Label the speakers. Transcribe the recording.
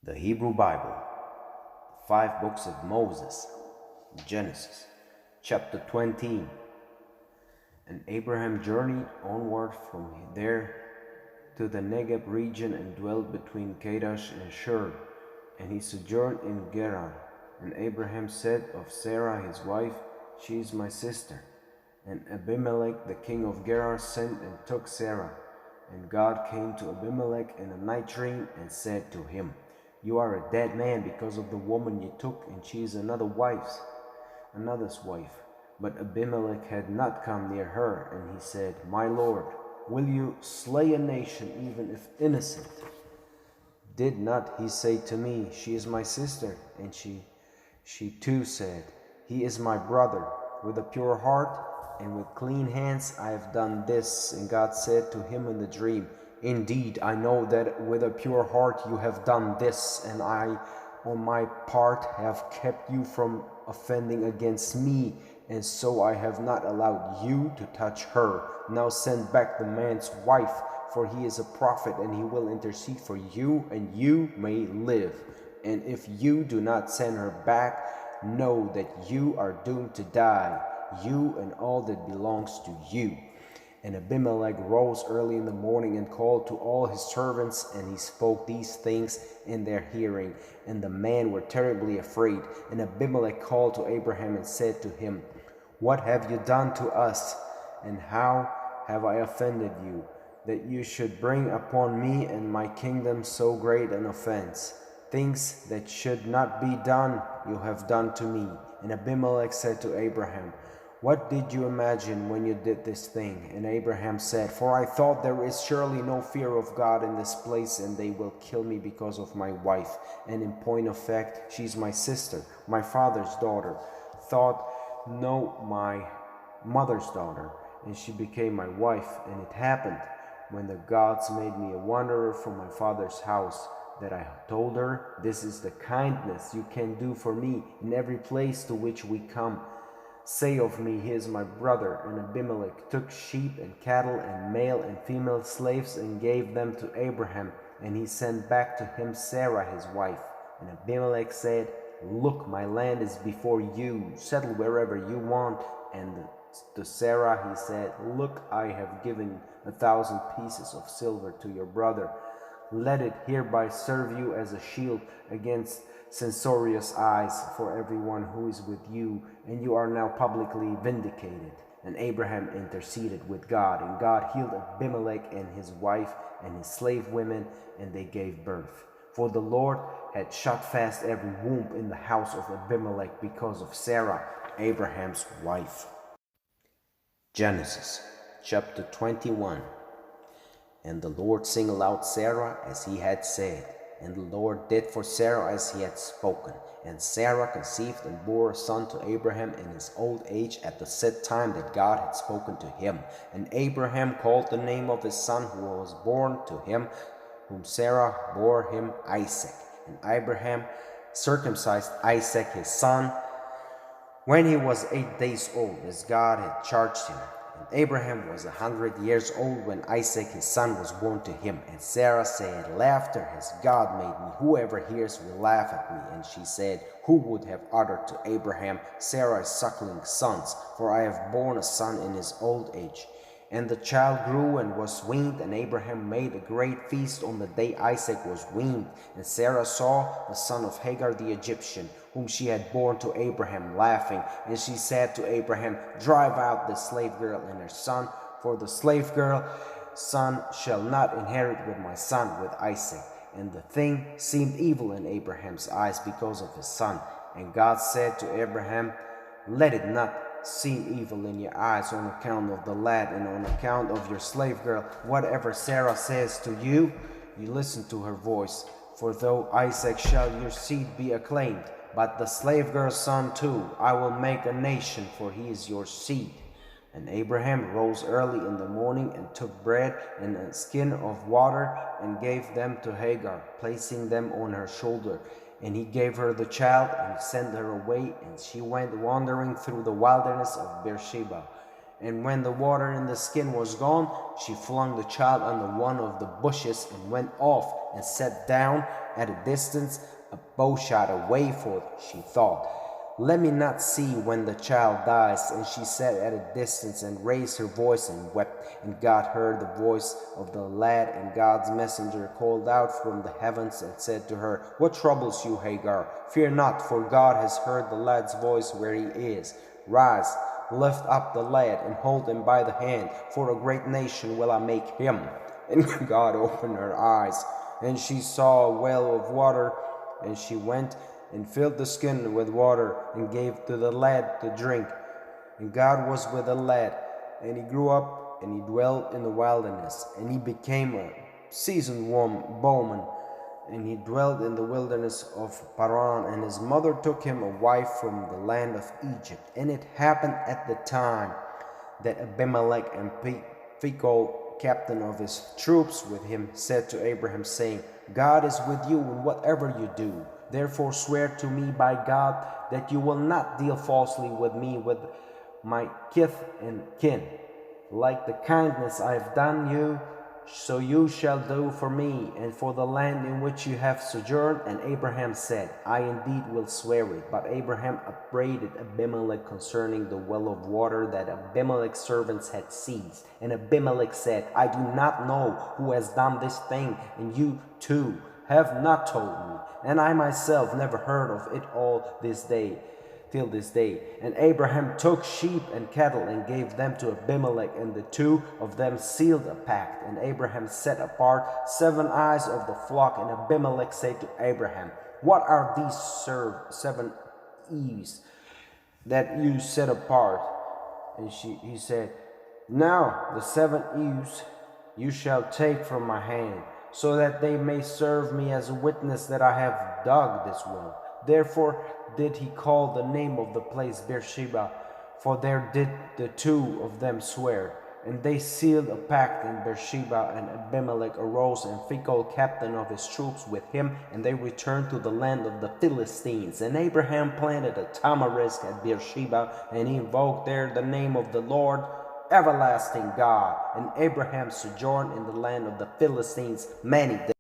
Speaker 1: The Hebrew Bible, the 5 books of Moses, Genesis, chapter 20. And Abraham journeyed onward from there to the Negeb region and dwelt between Kadesh and Shur, and he sojourned in Gerar. And Abraham said of Sarah his wife, She is my sister. And Abimelech the king of Gerar sent and took Sarah. And God came to Abimelech in a night dream and said to him, You are a dead man because of the woman you took, and she is another's wife. But Abimelech had not come near her, and he said, My Lord, will you slay a nation even if innocent? Did not he say to me, She is my sister? And she too said, He is my brother. With a pure heart and with clean hands I have done this. And God said to him in the dream, Indeed, I know that with a pure heart you have done this, and I, on my part, have kept you from offending against me, and so I have not allowed you to touch her. Now send back the man's wife, for he is a prophet, and he will intercede for you, and you may live. And if you do not send her back, know that you are doomed to die, you and all that belongs to you. And Abimelech rose early in the morning and called to all his servants, and he spoke these things in their hearing. And the men were terribly afraid. And Abimelech called to Abraham and said to him, What have you done to us? And how have I offended you, that you should bring upon me and my kingdom so great an offense? Things that should not be done you have done to me. And Abimelech said to Abraham, What did you imagine when you did this thing? And Abraham said, For I thought there is surely no fear of God in this place, and they will kill me because of my wife. And in point of fact, she is my sister, my father's daughter. Thought, no, my mother's daughter. And she became my wife. And it happened, when the gods made me a wanderer from my father's house, that I told her, This is the kindness you can do for me in every place to which we come. Say of me, He is my brother. And Abimelech took sheep and cattle and male and female slaves and gave them to Abraham. And he sent back to him Sarah his wife. And Abimelech said, Look, my land is before you. Settle wherever you want. And to Sarah he said, Look, I have given 1,000 pieces of silver to your brother. Let it hereby serve you as a shield against censorious eyes for everyone who is with you, and you are now publicly vindicated. And Abraham interceded with God, and God healed Abimelech and his wife and his slave women, and they gave birth. For the Lord had shut fast every womb in the house of Abimelech because of Sarah, Abraham's wife. Genesis chapter 21. And the Lord singled out Sarah as he had said, and the Lord did for Sarah as he had spoken. And Sarah conceived and bore a son to Abraham in his old age at the set time that God had spoken to him. And Abraham called the name of his son who was born to him, whom Sarah bore him, Isaac. And Abraham circumcised Isaac his son when he was 8 days old, as God had charged him. And Abraham was 100 years old when Isaac his son was born to him. And Sarah said, Laughter has God made me. Whoever hears will laugh at me. And she said, Who would have uttered to Abraham, Sarah is suckling sons? For I have borne a son in his old age. And the child grew and was weaned, and Abraham made a great feast on the day Isaac was weaned. And Sarah saw the son of Hagar the Egyptian, whom she had borne to Abraham, laughing. And she said to Abraham, Drive out the slave girl and her son, for the slave girl's son shall not inherit with my son, with Isaac. And the thing seemed evil in Abraham's eyes because of his son. And God said to Abraham, Let it not seem evil in your eyes on account of the lad and on account of your slave girl. Whatever Sarah says to you, you listen to her voice. For though Isaac shall your seed be acclaimed, but the slave girl's son too I will make a nation, for he is your seed. And Abraham rose early in the morning and took bread and a skin of water and gave them to Hagar, placing them on her shoulder. And he gave her the child and sent her away, and she went wandering through the wilderness of Beersheba. And when the water in the skin was gone, she flung the child under one of the bushes and went off and sat down at a distance, a bowshot away, for she thought, "Let me not see when the child dies." And she sat at a distance and raised her voice and wept. And God heard the voice of the lad, and God's messenger called out from the heavens and said to her, "What troubles you, Hagar? Fear not, for God has heard the lad's voice where he is. Rise, lift up the lad and hold him by the hand, for a great nation will I make him." And God opened her eyes, and she saw a well of water, and she went and filled the skin with water and gave to the lad to drink. And God was with the lad, and he grew up, and he dwelt in the wilderness, and he became a seasoned bowman, and he dwelt in the wilderness of Paran. And his mother took him a wife from the land of Egypt. And it happened at the time that Abimelech and Phicol, captain of his troops with him, said to Abraham, saying, "God is with you in whatever you do. Therefore swear to me by God that you will not deal falsely with me, with my kith and kin. Like the kindness I have done you, so you shall do for me and for the land in which you have sojourned." And Abraham said, "I indeed will swear it." But Abraham upbraided Abimelech concerning the well of water that Abimelech's servants had seized. And Abimelech said, "I do not know who has done this thing, and you too have not told me, and I myself never heard of it all this day, till this day." And Abraham took sheep and cattle and gave them to Abimelech, and the two of them sealed a pact. And Abraham set apart 7 eyes of the flock. And Abimelech said to Abraham, "What are these 7 ewes that you set apart?" And he said, "Now the 7 ewes you shall take from my hand, so that they may serve me as a witness that I have dug this well." Therefore did he call the name of the place Beersheba, for there did the two of them swear. And they sealed a pact in Beersheba. And Abimelech arose, and Phicol, captain of his troops, with him, and they returned to the land of the Philistines. And Abraham planted a tamarisk at Beersheba, and he invoked there the name of the Lord, everlasting God. And Abraham sojourned in the land of the Philistines many days.